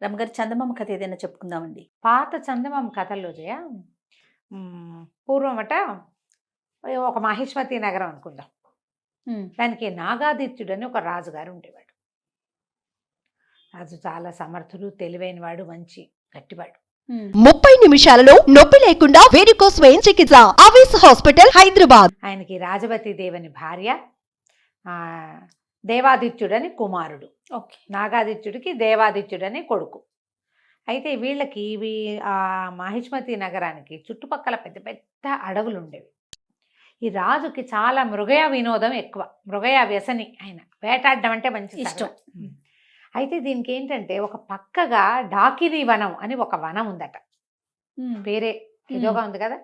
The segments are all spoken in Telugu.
రమ్మగారి చందమామ కథ ఏదైనా చెప్పుకుందామండి. పాత చందమామ కథల్లో పూర్వమట ఒక మహిష్మతి నగరం అనుకుందాం. దానికి నాగాదిత్యుడని ఒక రాజుగారు ఉండేవాడు. రాజు చాలా సమర్థుడు, తెలివైనవాడు, మంచి గట్టివాడు. 30 నిమిషాలలో నొప్పి లేకుండా వేడికోస్ వెయిన్ చికిత్స ఆవేశ హాస్పిటల్ హైదరాబాద్. ఆయనకి రాజవతి దేవని భార్య, దేవాదిత్యుడని కుమారుడు. ఓకే. నాగాదిత్యుడికి దేవాదిత్యుడని కొడుకు. అయితే వీళ్ళకి మహిష్మతి నగరానికి చుట్టుపక్కల పెద్ద పెద్ద అడవులు ఉండేవి. ఈ రాజుకి చాలా మృగయ వినోదం ఎక్కువ, మృగయ వ్యసని. ఆయన వేటాడడం అంటే మంచి ఇష్టం. అయితే దీనికి ఏంటంటే ఒక పక్కగా డాకినీ వనం అని ఒక వనం ఉందట. పేరే ఏదోగా ఉంది కదా.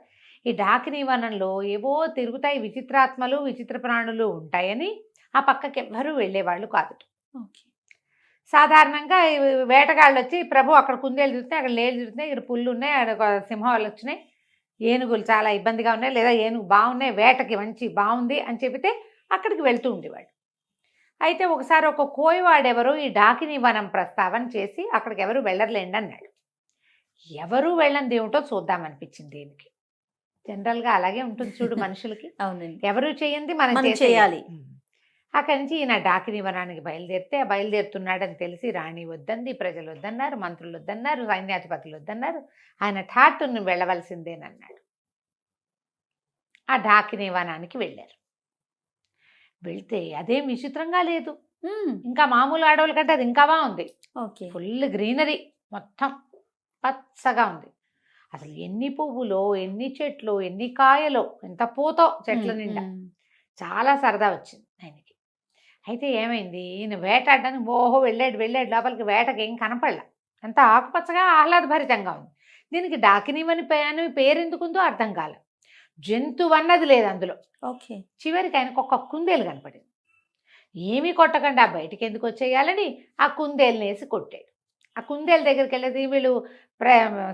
ఈ డాకినీ వనంలో ఏవో తిరుగుతాయి విచిత్రాత్మలు, విచిత్ర ప్రాణులు ఉంటాయని ఆ పక్కకి ఎవ్వరూ వెళ్ళేవాళ్ళు కాదు. సాధారణంగా వేటగాళ్ళు వచ్చి, ప్రభు అక్కడ కుందేలు తిరుగుతున్నాయి, అక్కడ లేలు తిరుగుతున్నాయి, ఇక్కడ పుల్లు ఉన్నాయి, అక్కడ సింహాలు వచ్చినాయి, ఏనుగులు చాలా ఇబ్బందిగా ఉన్నాయి, లేదా ఏనుగు బాగున్నాయి, వేటకి మంచి బాగుంది అని చెబితే అక్కడికి వెళ్తూ ఉండేవాడు. అయితే ఒకసారి ఒక కోయవాడెవరో ఈ డాకినీ వనం ప్రస్తావన చేసి అక్కడికి ఎవరు వెళ్ళర్లేండి అన్నాడు. ఎవరు వెళ్ళంది ఏమిటో చూద్దామనిపించింది దీనికి. జనరల్గా అలాగే ఉంటుంది చూడు మనుషులకి. అవునండి. ఎవరు చేయండి మనం చేయాలి. అక్కడి నుంచి ఈయన డాకినీ వనానికి బయలుదేరుతున్నాడని తెలిసి రాణి వద్దంది, ప్రజలు వద్దన్నారు, మంత్రులు వద్దన్నారు, సైన్యాధిపతులు వద్దన్నారు. ఆయన ఠాట్టును వెళ్ళవలసిందేనన్నాడు. ఆ డాకినీ వనానికి వెళ్ళారు. వెళ్తే అదేం విచిత్రంగా లేదు, ఇంకా మామూలు అడవుల కంటే అది ఇంకా బాగుంది. ఓకే. ఫుల్ గ్రీనరీ, మొత్తం పచ్చగా ఉంది. అసలు ఎన్ని పువ్వులో, ఎన్ని చెట్లు, ఎన్ని కాయలో, ఎంత పూతో చెట్ల నిండా. చాలా సరదా వచ్చింది ఆయనకి. అయితే ఏమైంది, ఈయన వేటాడడానికి వెళ్ళాడు లోపలికి. వేటకి ఏం కనపడలా, అంత ఆకుపచ్చగా ఆహ్లాదభరితంగా ఉంది. దీనికి డాకినీవని పేరు ఎందుకుందో అర్థం కాలే. జంతువు అన్నది లేదు అందులో. ఓకే. చివరికి ఆయనకు ఒక కుందేలు కనపడింది. ఏమీ కొట్టకుండా బయటికి ఎందుకు వచ్చేయాలని ఆ కుందేలుని వేసి కొట్టాడు. ఆ కుందేలు దగ్గరికి వెళ్ళేది వీళ్ళు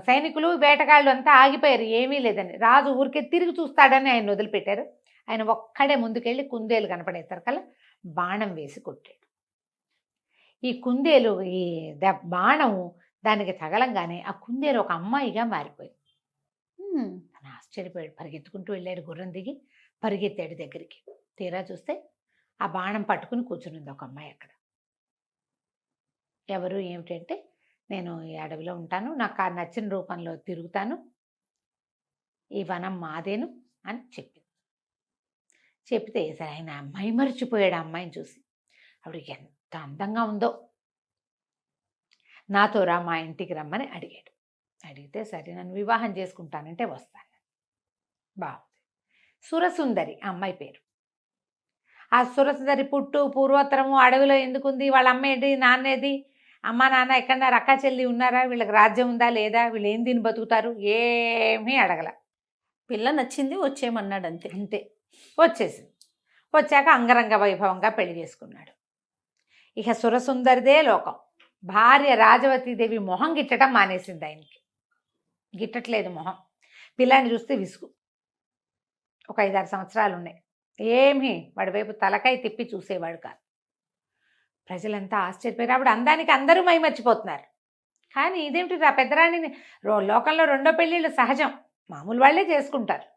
సైనికులు, వేటగాళ్ళు అంతా ఆగిపోయారు, ఏమీ లేదని. రాజు ఊరికే తిరిగి చూస్తాడని ఆయన వదిలిపెట్టారు. ఆయన ఒక్కడే ముందుకెళ్ళి కుందేలు కనపడేసరికల్లా బాణం వేసి కొట్టాడు. ఈ కుందేలు బాణం దానికి తగలంగానే ఆ కుందేలు ఒక అమ్మాయిగా మారిపోయింది. తను ఆశ్చర్యపోయాడు. పరిగెత్తుకుంటూ వెళ్ళాడు, గుర్రం దిగి పరిగెత్తాడు దగ్గరికి. తీరా చూస్తే ఆ బాణం పట్టుకుని కూర్చునింది ఒక అమ్మాయి అక్కడ. ఎవరు ఏమిటంటే, నేను ఈ అడవిలో ఉంటాను, నాకు ఆ నచ్చిన రూపంలో తిరుగుతాను, ఈ వనం మాదేను అని చెప్తే సరే ఆయన అమ్మాయి మర్చిపోయాడు. ఆ అమ్మాయిని చూసి ఆవిడ ఎంత అందంగా ఉందో, నాతో రా, మా ఇంటికి రమ్మని అడిగాడు. అడిగితే సరే నన్ను వివాహం చేసుకుంటానంటే వస్తాను. బాగుంది. సురసుందరి ఆ అమ్మాయి పేరు. ఆ సురసుందరి పూర్వోత్తరము అడవిలో ఎందుకుంది, వాళ్ళ అమ్మ ఏంటి, నాన్నేది, అమ్మ నాన్న ఎక్కడన్నారు, అక్క చెల్లి ఉన్నారా, వీళ్ళకి రాజ్యం ఉందా లేదా, వీళ్ళు ఏం తిని బతుకుతారు, ఏమీ అడగల. పిల్ల నచ్చింది, వచ్చేయమన్నాడు, అంతే. అంతే. వచ్చేసింది. వచ్చాక అంగరంగ వైభవంగా పెళ్లి చేసుకున్నాడు. ఇక సురసుందరిదే లోకం. భార్య రాజవతీదేవి మొహం గిట్టడం మానేసింది. ఆయనకి గిట్టట్లేదు మొహం. పిల్లాన్ని చూస్తే విసుగు. ఒక 5-6 సంవత్సరాలు ఉన్నాయి. ఏమీ వాడి వైపు తలకాయ తిప్పి చూసేవాడు కాదు. ప్రజలంతా ఆశ్చర్యపోయారు. ఆవిడ అందానికి అందరూ మైమర్చిపోతున్నారు. కానీ ఇదేమిటి, ఆ పెద్దరాణిని లోకంలో 2వ పెళ్ళిళ్ళు సహజం, మామూలు వాళ్ళే చేసుకుంటారు.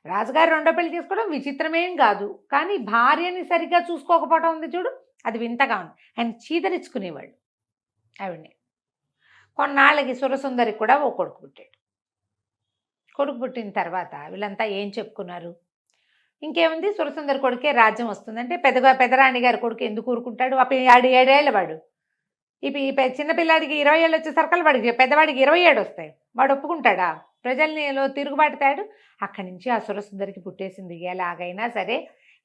రాజుగారు 2వ పెళ్లి చేసుకోవడం విచిత్రమేం కాదు, కానీ భార్యని సరిగ్గా చూసుకోకపోవడం ఉంది చూడు, అది వింతగా ఉంది. ఆయన చీదరించుకునేవాడు ఆవిడ్ని. కొన్నాళ్ళకి సురసుందరికి కూడా ఓ కొడుకు పుట్టాడు. కొడుకు పుట్టిన తర్వాత వీళ్ళంతా ఏం చెప్పుకున్నారు, ఇంకేముంది, సురసుందరి కొడుకే రాజ్యం వస్తుందంటే పెద్దరాణి గారి కొడుకు ఎందుకు ఊరుకుంటాడు. 7 ఏళ్ళ వాడు. చిన్నపిల్లాడికి 20 ఏళ్ళు వచ్చేసరికి వాడికి పెద్దవాడికి 27 వస్తాయి. వాడు ఒప్పుకుంటాడా? ప్రజల్నిలో తిరుగుబాటుతాడు. అక్కడి నుంచి ఆ సురసుందరికి పుట్టేసింది, ఎలాగైనా సరే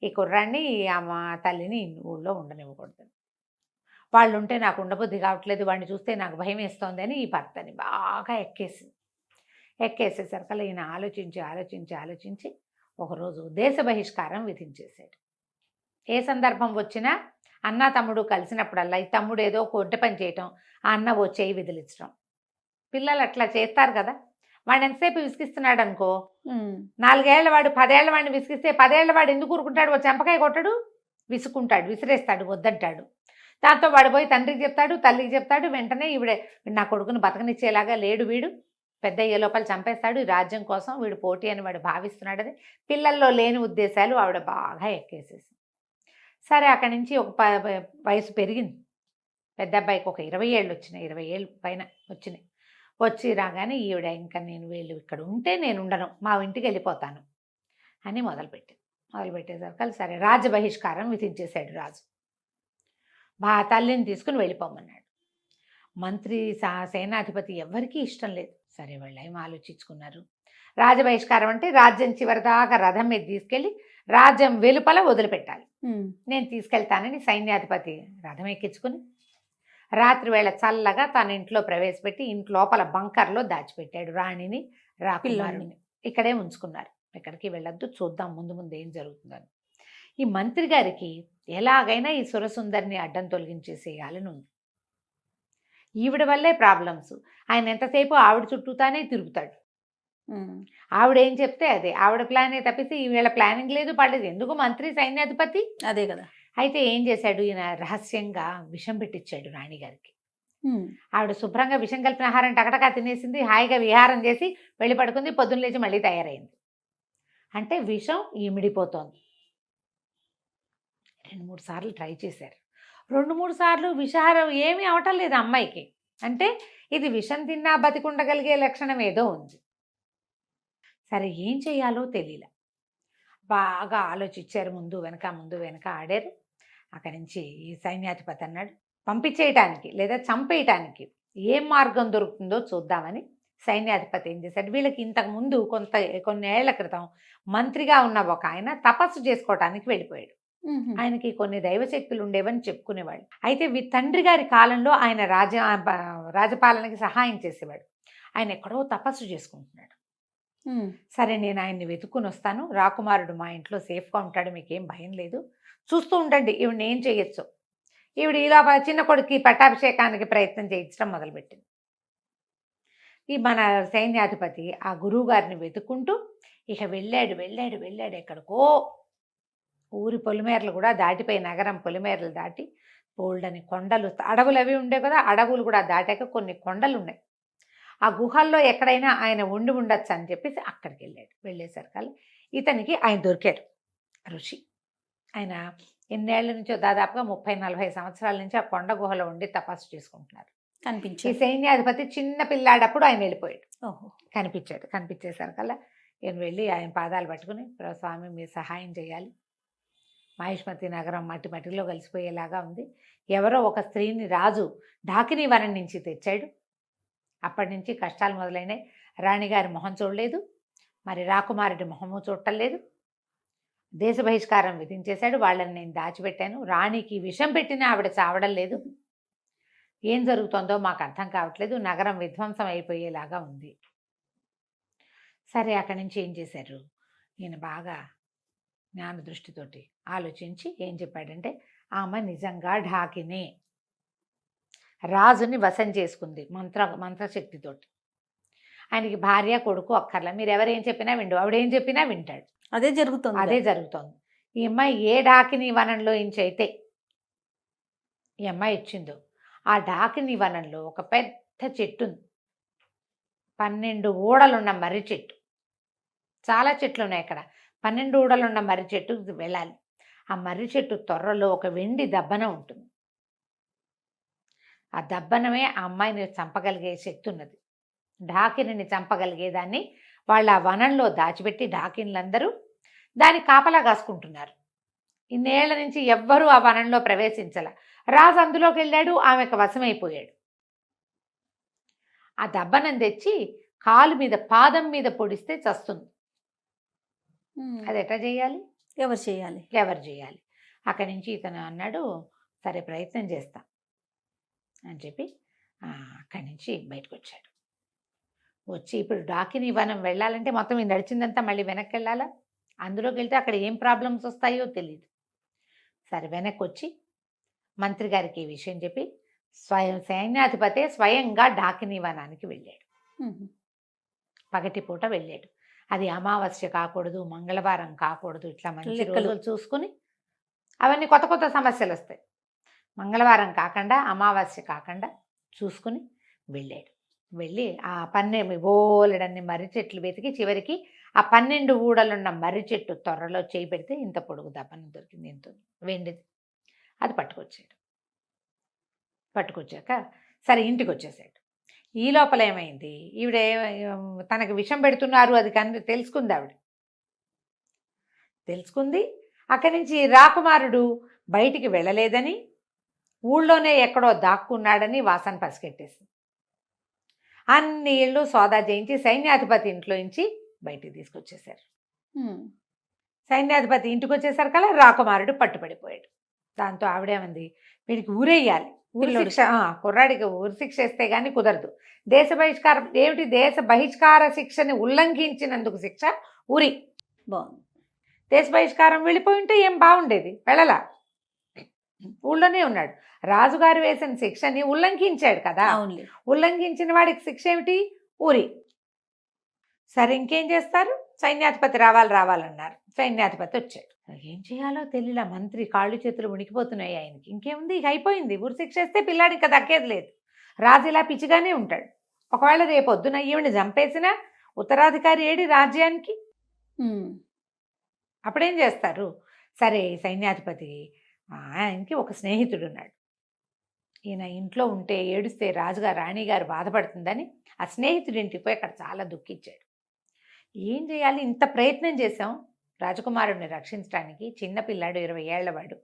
ఈ కుర్రాన్ని, అమ్మ తల్లిని ఊళ్ళో ఉండనివ్వకూడదు, వాళ్ళు ఉంటే నాకు ఉండబుద్ధి కావట్లేదు, వాడిని చూస్తే నాకు భయం వేస్తోంది అని ఈ భర్తని బాగా ఎక్కేసేసరికల్లా ఈయన ఆలోచించి ఒకరోజు దేశ బహిష్కారం విధించేశాడు. ఏ సందర్భం వచ్చినా అన్న తమ్ముడు కలిసినప్పుడల్లా ఈ తమ్ముడు ఏదో కొంటె పని చేయటం, ఆ అన్న ఓ చేయి విదిలించడం. పిల్లలు అట్లా చేస్తారు కదా. వాడు ఎంతసేపు విసిగిస్తున్నాడు అనుకో, 4 ఏళ్ల వాడు 10 ఏళ్ల వాడిని విసిగిస్తే 10 ఏళ్ల వాడు ఎందుకు ఊరుకుంటాడు, ఓ చెంపకాయ కొట్టడు, విసుకుంటాడు, విసిరేస్తాడు, వద్దంటాడు. దాంతో వాడు పోయి తండ్రికి చెప్తాడు, తల్లికి చెప్తాడు. వెంటనే ఈవిడ నా కొడుకుని బతకనిచ్చేలాగా లేడు, వీడు పెద్ద అయ్యే లోపల చంపేస్తాడు, ఈ రాజ్యం కోసం వీడు పోటీ అని వాడు భావిస్తున్నాడని పిల్లల్లో లేని ఉద్దేశాలు ఆవిడ బాగా ఎక్కేసేసి. సరే అక్కడి నుంచి ఒక వయసు పెరిగింది. పెద్ద అబ్బాయికి ఒక 20 ఏళ్ళు వచ్చినాయి, 20 ఏళ్ళు పైన వచ్చినాయి. వచ్చి రాగానే ఈవిడ ఇంకా నేను వీళ్ళు ఇక్కడ ఉంటే నేను ఉండను, మా ఇంటికి వెళ్ళిపోతాను అని మొదలుపెట్టేసరికి సరే రాజ్య బహిష్కారం విధించేశాడు రాజు. తల్లిని తీసుకుని వెళ్ళిపోమన్నాడు. మంత్రి సేనాధిపతి ఎవరికీ ఇష్టం లేదు. సరే వాళ్ళు ఏం ఆలోచించుకున్నారు. రాజ్య బహిష్కారం అంటే రాజ్యం చివరిదాకా రథం మీద తీసుకెళ్ళి రాజ్యం వెలుపల వదిలిపెట్టాలి. నేను తీసుకెళ్తానని సైన్యాధిపతి రథం ఎక్కించుకుని రాత్రి వేళ చల్లగా తన ఇంట్లో ప్రవేశపెట్టి ఇంటి లోపల బంకర్లో దాచిపెట్టాడు రాణిని, రాకుమారుని. ఇక్కడే ఉంచుకున్నారు, ఎక్కడికి వెళ్ళొద్దు, చూద్దాం ముందు ముందు ఏం జరుగుతుందని. ఈ మంత్రి గారికి ఎలాగైనా ఈ సురసుందరిని అడ్డం తొలగించేసేయాలని ఉంది. ఈవిడ వల్లే ప్రాబ్లమ్స్. ఆయన ఎంతసేపు ఆవిడ చుట్టూతానే తిరుగుతాడు. ఆవిడ ఏం చెప్తే అదే, ఆవిడ ప్లానే తప్పిస్తే ఈవేళ ప్లానింగ్ లేదు, పడలేదు. ఎందుకు మంత్రి సైన్యాధిపతి అదే కదా. అయితే ఏం చేశాడు ఈయన, రహస్యంగా విషం పెట్టించాడు రాణిగారికి. ఆవిడ శుభ్రంగా విషం కలిపిన ఆహారం టకటకా తినేసింది, హాయిగా విహారం చేసి వెళ్ళి పడుకుంది. పొద్దున్న లేచి మళ్ళీ తయారైంది. అంటే విషం ఇమిడిపోతోంది. 2-3 సార్లు ట్రై చేశారు. 2-3 సార్లు విషాహారం ఏమీ అవటం లేదు అమ్మాయికి. అంటే ఇది విషం తిన్నా బతికుండగలిగే లక్షణం ఏదో ఉంది. సరే ఏం చేయాలో తెలియలే. బాగా ఆలోచించారు, ముందు వెనక ఆడారు. అక్కడి నుంచి ఈ సైన్యాధిపతి అన్నాడు పంపించేయటానికి లేదా చంపేయటానికి ఏం మార్గం దొరుకుతుందో చూద్దామని. సైన్యాధిపతి ఏం చేశాడు, వీళ్ళకి ఇంతకుముందు కొన్ని ఏళ్ల క్రితం మంత్రిగా ఉన్న ఒక ఆయన తపస్సు చేసుకోవటానికి వెళ్ళిపోయాడు. ఆయనకి కొన్ని దైవశక్తులు ఉండేవని చెప్పుకునేవాడు. అయితే తండ్రి గారి కాలంలో ఆయన రాజపాలనకి సహాయం చేసేవాడు. ఆయన ఎక్కడో తపస్సు చేసుకుంటున్నాడు. సరే నేను ఆయన్ని వెతుక్కుని వస్తాను, రాకుమారుడు మా ఇంట్లో సేఫ్గా ఉంటాడు, మీకేం భయం లేదు, చూస్తూ ఉండండి ఈవిడ ఏం చేయొచ్చు. ఈవిడ ఇలా చిన్న కొడుకు పట్టాభిషేకానికి ప్రయత్నం చేయించడం మొదలుపెట్టింది. ఈ మన సైన్యాధిపతి ఆ గురువు గారిని వెతుక్కుంటూ ఇక వెళ్ళాడు ఎక్కడికో. ఊరి పొలిమేరలు కూడా దాటిపోయి నగరం పొలిమేరలు దాటి బోల్డని కొండలు, అడవులు అవి ఉండే కదా, అడవులు కూడా దాటాక కొన్ని కొండలు ఉన్నాయి. ఆ గుహల్లో ఎక్కడైనా ఆయన ఉండొచ్చు అని చెప్పేసి అక్కడికి వెళ్ళేసరికి ఇతనికి ఆయన దొరికాడు, ఋషి. ఆయన ఎన్నేళ్ల నుంచో దాదాపుగా 30-40 సంవత్సరాల నుంచి ఆ కొండ గుహలో ఉండి తపస్సు చేసుకుంటున్నారు. ఈ సైన్యాధిపతి చిన్న పిల్లాడప్పుడు ఆయన వెళ్ళిపోయాడు. కనిపించేసరికల్లా నేను వెళ్ళి ఆయన పాదాలు పట్టుకుని, స్వామి మీరు సహాయం చేయాలి, మహిష్మతి నగరం మట్టిలో కలిసిపోయేలాగా ఉంది. ఎవరో ఒక స్త్రీని రాజు ఢాకినీ వనం నుంచి తెచ్చాడు. అప్పటి నుంచి కష్టాలు మొదలైనాయి. రాణిగారి మొహం చూడలేదు, మరి రాకుమారుడి మొహము చూడలేదు. దేశ బహిష్కారం విధించేశాడు. వాళ్ళని నేను దాచిపెట్టాను. రాణికి విషం పెట్టినా ఆవిడ చావడం లేదు. ఏం జరుగుతుందో మాకు అర్థం కావట్లేదు, నగరం విధ్వంసం అయిపోయేలాగా ఉంది. సరే అక్కడి నుంచి ఏం చేశారు, ఈయన బాగా జ్ఞాన దృష్టితోటి ఆలోచించి ఏం చెప్పాడంటే, ఆమె నిజంగా ఢాకినే రాజుని వశం చేసుకుంది మంత్రశక్తితోటి. ఆయనకి భార్య కొడుకు అక్కర్లా, మీరు ఎవరేం చెప్పినా విండు, ఆవిడేం చెప్పినా వింటాడు. అదే జరుగుతోంది. ఈ అమ్మాయి ఏ ఢాకినీ వనంలో ఇంచైతే ఈ అమ్మాయి ఇచ్చిందో ఆ ఢాకినీ వనంలో ఒక పెద్ద చెట్టు ఉంది, 12 ఊడలున్న మర్రి చెట్టు. చాలా చెట్లు ఉన్నాయి అక్కడ. 12 ఊడలున్న మర్రి చెట్టుకు వెళ్ళాలి. ఆ మర్రి చెట్టు తొర్రలో ఒక వెండి దబ్బన ఉంటుంది. ఆ దబ్బనమే ఆ అమ్మాయిని చంపగలిగే శక్తి ఉన్నది. ఢాకిని చంపగలిగేదాన్ని వాళ్ళు ఆ వనంలో దాచిపెట్టి ఢాకిన్లందరూ దాన్ని కాపలా కాసుకుంటున్నారు. ఇన్నేళ్ల నుంచి ఎవ్వరూ ఆ వనంలో ప్రవేశించాల. రాజు అందులోకి వెళ్ళాడు, ఆమెకు వశమైపోయాడు. ఆ దబ్బనం తెచ్చి కాలు మీద పాదం మీద పొడిస్తే చస్తుంది. అది ఎట్లా చేయాలి, ఎవరు చేయాలి. అక్కడి నుంచి ఇతను అన్నాడు, సరే ప్రయత్నం చేస్తా అని చెప్పి అక్కడి నుంచి బయటకు వచ్చాడు. వచ్చి ఇప్పుడు ఢాకినీ వనం వెళ్ళాలంటే మొత్తం ఈ నడిచిందంతా మళ్ళీ వెనక్కి వెళ్ళాలా. అందులోకి వెళ్తే అక్కడ ఏం ప్రాబ్లమ్స్ వస్తాయో తెలియదు. సరే వెనక్కి వచ్చి మంత్రి గారికి ఈ విషయం చెప్పి సైన్యాధిపతే స్వయంగా ఢాకినీ వనానికి వెళ్ళాడు. పగటిపూట వెళ్ళాడు. అది అమావాస్య కాకూడదు, మంగళవారం కాకూడదు, ఇట్లా మంచి రోజులు చూసుకుని. అవన్నీ కొత్త సమస్యలు వస్తాయి. మంగళవారం కాకుండా అమావాస్య కాకుండా చూసుకుని వెళ్ళాడు. వెళ్ళి ఆ 12 బోలెడన్ని మర్రి చెట్లు వెతికి చివరికి ఆ 12 ఊడలున్న మర్రి చెట్టు త్వరలో చేయి పెడితే ఇంత పొడుగు దప్పన దొరికింది, ఇంత వెండిది. అది పట్టుకొచ్చాక సరే ఇంటికి వచ్చేసాడు. ఈ లోపల ఏమైంది, ఈవిడ తనకు విషం పెడుతున్నారు అది కానీ తెలుసుకుంది. ఆవిడ తెలుసుకుంది. అక్కడి నుంచి రాకుమారుడు బయటికి వెళ్ళలేదని, ఊళ్ళోనే ఎక్కడో దాక్కున్నాడని వాసన పసిగట్టేసింది. అన్ని ఇళ్ళు సోదా చేయించి సైన్యాధిపతి ఇంట్లో నుంచి బయటికి తీసుకొచ్చేశారు. సైన్యాధిపతి ఇంటికి వచ్చేసరికి కల్లా రాకుమారుడు పట్టుబడిపోయాడు. దాంతో ఆవిడేమంది, వీడికి ఊరేయాలి, ఊరి శిక్ష, కుర్రాడికి ఊరి శిక్ష వేస్తే కానీ కుదరదు. దేశ బహిష్కారం ఏమిటి, దేశ బహిష్కార శిక్షని ఉల్లంఘించినందుకు శిక్ష ఊరి. బాగుంది. దేశ బహిష్కారం వెళ్ళిపోయి ఉంటే ఏం బాగుండేది, వెళ్ళలా, ఊళ్ళోనే ఉన్నాడు. రాజుగారు వేసిన శిక్షని ఉల్లంఘించాడు కదా, ఉల్లంఘించిన వాడికి శిక్ష ఏమిటి, ఊరి. సరే ఇంకేం చేస్తారు, సైన్యాధిపతి రావాలన్నారు. సైన్యాధిపతి వచ్చాడు. ఏం చేయాలో తెలియలా, మంత్రి కాళ్ళు చేతులు ఉనికిపోతున్నాయి ఆయనకి. ఇంకేముంది, ఇక అయిపోయింది, ఊరి శిక్ష వేస్తే పిల్లాడి ఇంకా దక్కేది లేదు. రాజు ఇలా పిచ్చిగానే ఉంటాడు. ఒకవేళ రేపొద్దున ఈవిని చంపేసినా ఉత్తరాధికారి ఏడి రాజ్యానికి, అప్పుడేం చేస్తారు. సరే సైన్యాధిపతి ఆయనకి ఒక స్నేహితుడు ఉన్నాడు. ఈయన ఇంట్లో ఉంటే ఏడుస్తే రాజుగారు రాణిగారు బాధపడుతుందని ఆ స్నేహితుడి ఇంటికి పోయి అక్కడ చాలా దుఃఖించాడు. ఏం చేయాలి, ఇంత ప్రయత్నం చేశాం రాజకుమారుడిని రక్షించడానికి, చిన్నపిల్లాడు 20 ఏళ్లవాడు,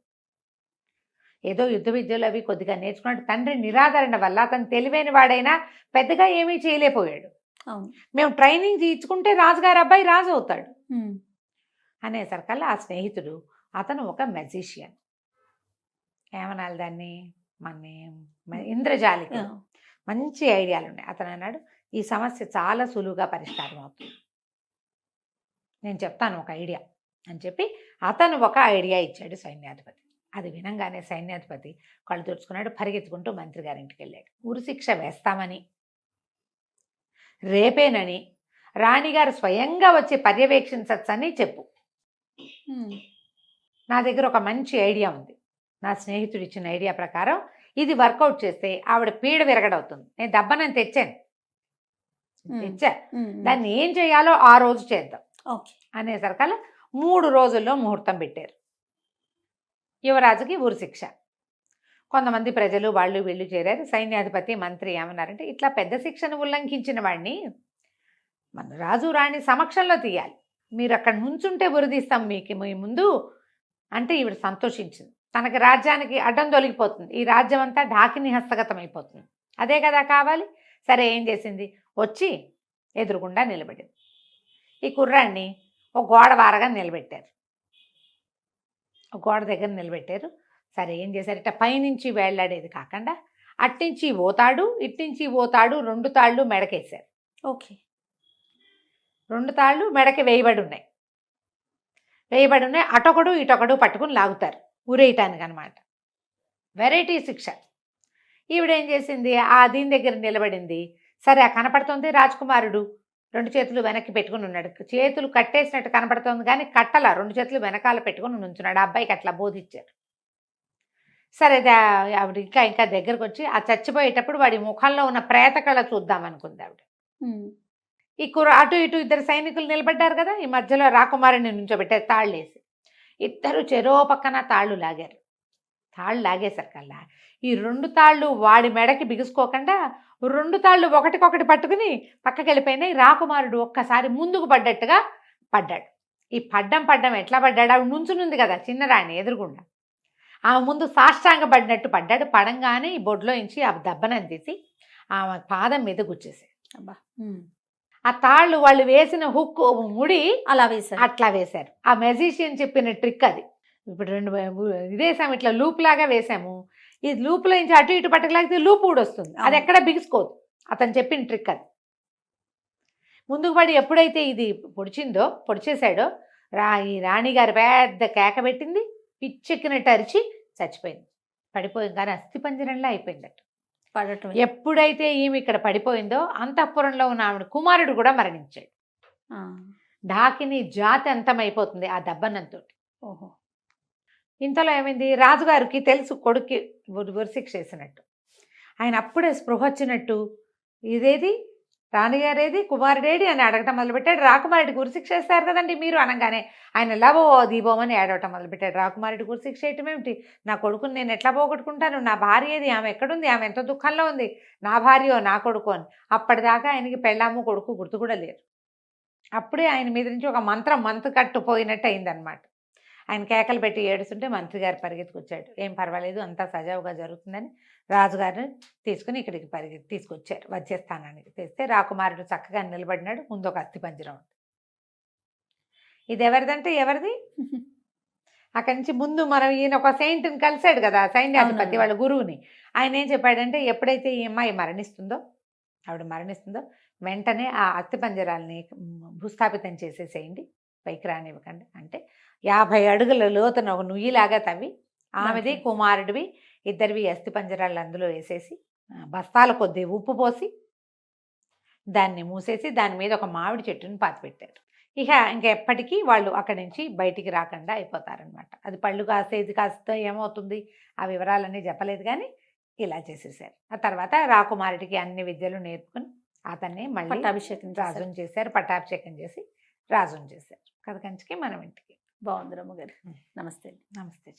ఏదో యుద్ధ విద్యలు అవి కొద్దిగా నేర్చుకున్నాడు. తండ్రి నిరాదరణ వల్ల అతను తెలివైన వాడైనా పెద్దగా ఏమీ చేయలేకపోయాడు. మేము ట్రైనింగ్ తీర్చుకుంటే రాజుగారు అబ్బాయి రాజు అవుతాడు అనేసరికల్లా ఆ స్నేహితుడు, అతను ఒక మెజిషియన్, ఏమనాలి దాన్ని, మన ఇంద్రజాలికి మంచి ఐడియాలు ఉన్నాయి. అతను అన్నాడు, ఈ సమస్య చాలా సులువుగా పరిష్కారం అవుతుంది, నేను చెప్తాను ఒక ఐడియా అని చెప్పి అతను ఒక ఐడియా ఇచ్చాడు సైన్యాధిపతి. అది వినంగానే సైన్యాధిపతి కళ్ళు తుడుచుకున్నాడు, పరిగెత్తుకుంటూ మంత్రి గారింటికి వెళ్ళాడు. ఉరి శిక్ష వేస్తామని, రేపేనని రాణిగారు స్వయంగా వచ్చి పర్యవేక్షించచ్చని చెప్పు. నా దగ్గర ఒక మంచి ఐడియా ఉంది, నా స్నేహితుడు ఇచ్చిన ఐడియా ప్రకారం ఇది వర్కౌట్ చేస్తే ఆవిడ పీడ విరగడవుతుంది. నేను దెబ్బనని తెచ్చా, దాన్ని ఏం చేయాలో ఆ రోజు చేద్దాం అనేసరికల్లా 3 రోజుల్లో ముహూర్తం పెట్టారు. యువరాజుకి ఊరి శిక్ష. కొంతమంది ప్రజలు వాళ్ళు వీళ్ళు చేరారు. సైన్యాధిపతి మంత్రి ఏమన్నారంటే, ఇట్లా పెద్ద శిక్షను ఉల్లంఘించిన వాడిని మన రాజు రాణి సమక్షంలో తీయాలి, మీరు అక్కడ నుంచుంటే ఉరిదీస్తాం మీకు మీ ముందు అంటే ఈవిడ సంతోషించింది. తనకి రాజ్యానికి అడ్డం తొలగిపోతుంది, ఈ రాజ్యం అంతా ఢాకిని హస్తగతం అయిపోతుంది, అదే కదా కావాలి. సరే ఏం చేసింది, వచ్చి ఎదురుగుండా నిలబడింది. ఈ కుర్రాన్ని ఒక గోడ వారగా నిలబెట్టారు, ఒక గోడ దగ్గర నిలబెట్టారు. సరే ఏం చేశారు, ఇట్లా పైనుంచి వేళ్లాడేది కాకుండా అట్నుంచి పోతాడు ఇట్నుంచి పోతాడు, 2 తాళ్ళు మెడకేశారు. ఓకే, 2 తాళ్ళు మెడకి వేయబడి ఉన్నాయి. అటొకడు ఇటొకడు పట్టుకుని లాగుతారు ఊరేయటానికి అనమాట. వెరైటీ శిక్ష. ఈవిడేం చేసింది, ఆ దీని దగ్గర నిలబడింది. సరే ఆ కనపడుతుంది రాజకుమారుడు 2 చేతులు వెనక్కి పెట్టుకుని ఉన్నాడు, చేతులు కట్టేసినట్టు కనపడుతుంది కానీ కట్టల, 2 చేతులు వెనకాల పెట్టుకుని నుంచున్నాడు. ఆ అబ్బాయికి అట్లా బోధించారు. సరే ఆవిడ ఇంకా దగ్గరకు వచ్చి ఆ చచ్చిపోయేటప్పుడు వాడి ముఖంలో ఉన్న ప్రేత కళ చూద్దాం అనుకుంది ఆవిడ. ఈ అటు ఇటు 2 సైనికులు నిలబడ్డారు కదా, ఈ మధ్యలో రాకుమారుని నుంచోబెట్టారు తాళ్ళేసి. ఇద్దరు చెరో పక్కన తాళ్ళు లాగారు. తాళ్ళు లాగేసరికల్లా ఈ 2 తాళ్ళు వాడి మెడకి బిగుసుకోకుండా 2 తాళ్ళు ఒకటికొకటి పట్టుకుని పక్కకి వెళ్ళిపోయినాయి. రాకుమారుడు ఒక్కసారి ముందుకు పడ్డట్టుగా పడ్డాడు. ఈ పడ్డం ఎట్లా పడ్డాడు, ఆవిడ నుంచునుంది కదా చిన్నరాణి ఎదురుగుండా, ఆమె ముందు సాష్టాంగ పడినట్టు పడ్డాడు. పడంగానే ఈ బొడ్లో నుంచి ఆ దెబ్బనని తీసి ఆమె పాదం మీద గుచ్చేసాడు. అబ్బా, ఆ తాళ్ళు వాళ్ళు వేసిన హుక్ ముడి అట్లా వేశారు. ఆ మెజిషియన్ చెప్పిన ట్రిక్ అది. ఇప్పుడు 2 ఇదేసాము, ఇట్లా లూప్ లాగా వేసాము. ఈ లూప్లో నుంచి అటు ఇటు పట్టకలాగితే లూప్ ఊడొస్తుంది, అది ఎక్కడ బిగుసుకోదు. అతను చెప్పిన ట్రిక్ అది. ముందుకు పడి ఎప్పుడైతే ఇది పొడిచేశాడో ఈ రాణిగారు పెద్ద కేక పెట్టింది, పిచ్చెక్కినట్టు అరిచి చచ్చిపోయింది. పడిపోయింది కానీ అస్థిపంజరంలా అయిపోయిందట పడటం. ఎప్పుడైతే ఈమె ఇక్కడ పడిపోయిందో అంతఃపురంలో ఉన్న ఆవిడ కుమారుడు కూడా మరణించాడు. ఢాకిని జాతి అంతమైపోతుంది ఆ దెబ్బనంతో. ఓహో, ఇంతలో ఏమైంది, రాజుగారికి తెలుసు కొడుక్కి ఉరిశిక్ష వేసినట్టు. ఆయన అప్పుడే స్పృహ వచ్చినట్టు ఇదేది రాణిగారేది కుమారుడేడి అని అడగటం మొదలుపెట్టాడు. రాకుమారుడికి ఉరిశిక్ష వేస్తారు కదండి మీరు అనగానే ఆయన లవో దీపోమని ఏడవటం మొదలుపెట్టాడు. రాకుమారుడికి ఉరిశిక్ష వేయటం ఏమిటి, నా కొడుకుని నేను ఎట్లా పోగొట్టుకుంటాను, నా భార్య ఏది, ఆమె ఎక్కడుంది, ఆమె ఎంతో దుఃఖంలో ఉంది, నా భార్యో నా కొడుకు అని. అప్పటిదాకా ఆయనకి పెళ్ళాము కొడుకు గుర్తు కూడా లేరు. అప్పుడే ఆయన మీద నుంచి ఒక మంత్రం కట్టుపోయినట్టు అయిందనమాట. ఆయన కేకలు పెట్టి ఏడుస్తుంటే మంత్రి గారు పరిగెత్తుకొచ్చాడు. ఏం పర్వాలేదు, అంతా సజావుగా జరుగుతుందని రాజుగారిని తీసుకుని ఇక్కడికి తీసుకొచ్చారు వచ్చే స్థానానికి. తెస్తే రాకుమారుడు చక్కగా నిలబడినాడు. ముందు ఒక అస్థి పంజరం ఉంది. ఇది ఎవరిదంటే ఎవరిది, అక్కడి నుంచి ముందు మనం ఈయన ఒక సెయింట్ని కలిశాడు కదా, సైన్యాధిపతి వాళ్ళ గురువుని. ఆయన ఏం చెప్పాడంటే ఎప్పుడైతే ఈ అమ్మాయి ఆవిడ మరణిస్తుందో వెంటనే ఆ అస్థి పంజరాలని భూస్థాపితం చేసేసేయండి, పైకి రానివ్వకండి. అంటే 50 అడుగుల లోతున ఒక నుయ్యిలాగా తవ్వి ఆమెది కుమారుడివి ఇద్దరివి అస్థి పంజరాలు అందులో వేసేసి బస్తాల కొద్దీ ఉప్పు పోసి దాన్ని మూసేసి దాని మీద ఒక మామిడి చెట్టుని పాతిపెట్టారు. ఇంకెప్పటికీ వాళ్ళు అక్కడి నుంచి బయటికి రాకుండా అయిపోతారనమాట. అది పళ్ళు కాసేది కాస్త ఏమవుతుంది ఆ వివరాలన్నీ చెప్పలేదు, కానీ ఇలా చేసేసారు. ఆ తర్వాత రాకుమారుడికి అన్ని విద్యలు నేర్పుకుని అతన్ని మళ్ళీ రాజుని చేశారు. పట్టాభిషేకం చేసి రాజుని చేశారు. కథ కంచికి మనం ఇంటికి. బాగుంది రమ్మగారు. నమస్తే. నమస్తే.